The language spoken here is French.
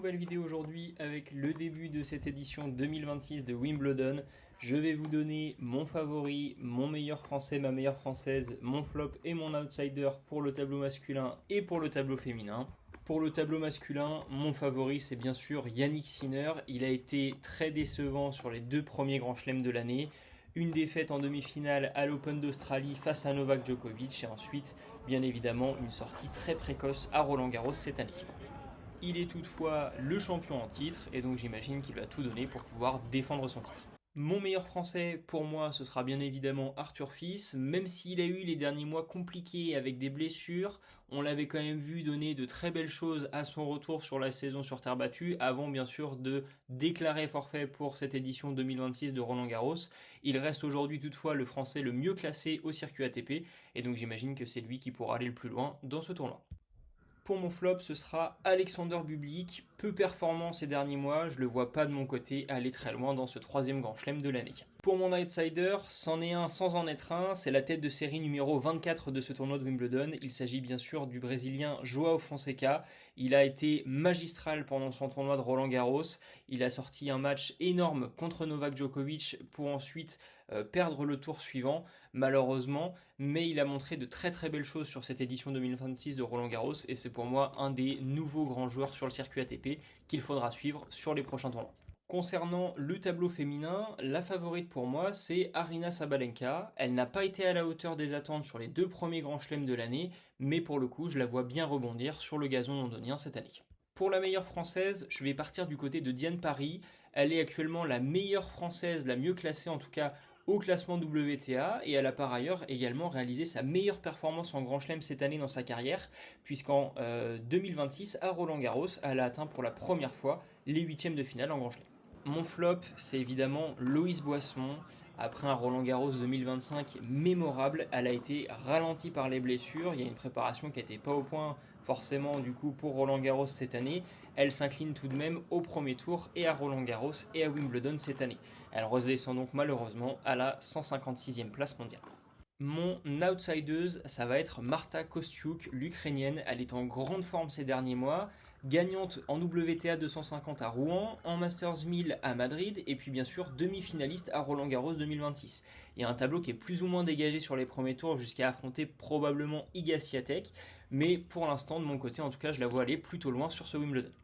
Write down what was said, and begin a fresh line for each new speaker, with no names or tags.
Nouvelle vidéo aujourd'hui avec le début de cette édition 2026 de Wimbledon. Je vais vous donner mon favori, mon meilleur français, ma meilleure française, mon flop et mon outsider pour le tableau masculin et pour le tableau féminin. Pour le tableau masculin, mon favori c'est bien sûr Jannik Sinner. Il a été très décevant sur les deux premiers grands chelems de l'année. Une défaite en demi-finale à l'Open d'Australie face à Novak Djokovic et ensuite, bien évidemment, une sortie très précoce à Roland-Garros cette année. Il est toutefois le champion en titre et donc j'imagine qu'il va tout donner pour pouvoir défendre son titre. Mon meilleur français pour moi ce sera bien évidemment Arthur Fils, même s'il a eu les derniers mois compliqués avec des blessures, on l'avait quand même vu donner de très belles choses à son retour sur la saison sur terre battue, avant bien sûr de déclarer forfait pour cette édition 2026 de Roland-Garros. Il reste aujourd'hui toutefois le français le mieux classé au circuit ATP et donc j'imagine que c'est lui qui pourra aller le plus loin dans ce tournoi. Pour mon flop, ce sera Alexander Bublik, peu performant ces derniers mois, je le vois pas de mon côté aller très loin dans ce troisième grand chelem de l'année. Pour mon outsider, c'en est un sans en être un, c'est la tête de série numéro 24 de ce tournoi de Wimbledon. Il s'agit bien sûr du Brésilien João Fonseca. Il a été magistral pendant son tournoi de Roland-Garros. Il a sorti un match énorme contre Novak Djokovic pour ensuite perdre le tour suivant, malheureusement, mais il a montré de très très belles choses sur cette édition 2026 de Roland-Garros et c'est pour moi un des nouveaux grands joueurs sur le circuit ATP qu'il faudra suivre sur les prochains tournois. Concernant le tableau féminin, la favorite pour moi c'est Aryna Sabalenka. Elle n'a pas été à la hauteur des attentes sur les deux premiers grands chelems de l'année, mais pour le coup je la vois bien rebondir sur le gazon londonien cette année. Pour la meilleure française, je vais partir du côté de Diane Parry. Elle est actuellement la meilleure française, la mieux classée en tout cas au classement WTA et elle a par ailleurs également réalisé sa meilleure performance en Grand Chelem cette année dans sa carrière puisqu'en 2026 à Roland-Garros, elle a atteint pour la première fois les huitièmes de finale en Grand Chelem. Mon flop, c'est évidemment Loïs Boisson. Après un Roland-Garros 2025 mémorable, elle a été ralentie par les blessures. Il y a une préparation qui n'était pas au point forcément du coup pour Roland-Garros cette année. Elle s'incline tout de même au premier tour et à Roland-Garros et à Wimbledon cette année. Elle redescend donc malheureusement à la 156e place mondiale. Mon outsideuse, ça va être Marta Kostyuk, l'Ukrainienne. Elle est en grande forme ces derniers mois. Gagnante en WTA 250 à Rouen, en Masters 1000 à Madrid, et puis bien sûr demi-finaliste à Roland-Garros 2026. Il y a un tableau qui est plus ou moins dégagé sur les premiers tours jusqu'à affronter probablement Iga Swiatek, mais pour l'instant de mon côté en tout cas je la vois aller plutôt loin sur ce Wimbledon.